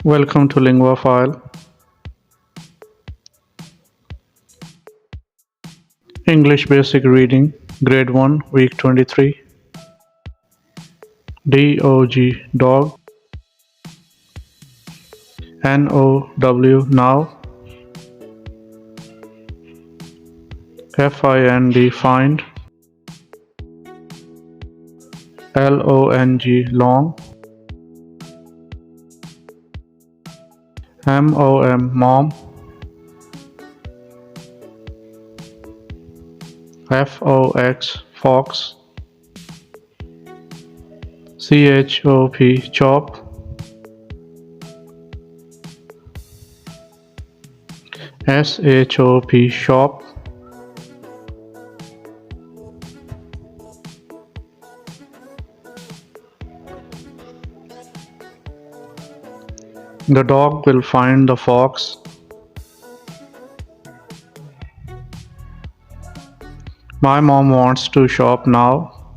Welcome to Linguaphile, English Basic Reading, Grade 1, Week 23. DOG, dog. NOW, now. FIND, find. LONG, long. MOM, mom. FOX, fox. CHOP, chop. SHOP, shop. The dog will find the fox. My mom wants to shop now.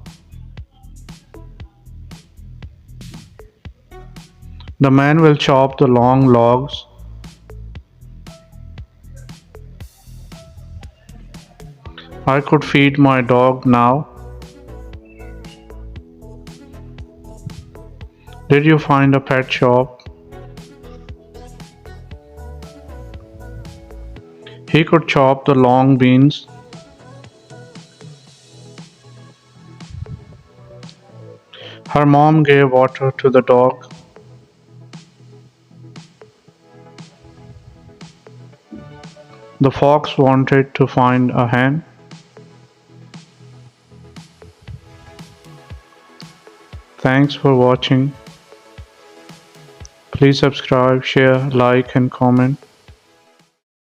The man will chop the long logs. I could feed my dog now. Did you find a pet shop? He could chop the long beans. Her mom gave water to the dog. The fox wanted to find a hen. Thanks for watching. Please subscribe, share, like, and comment.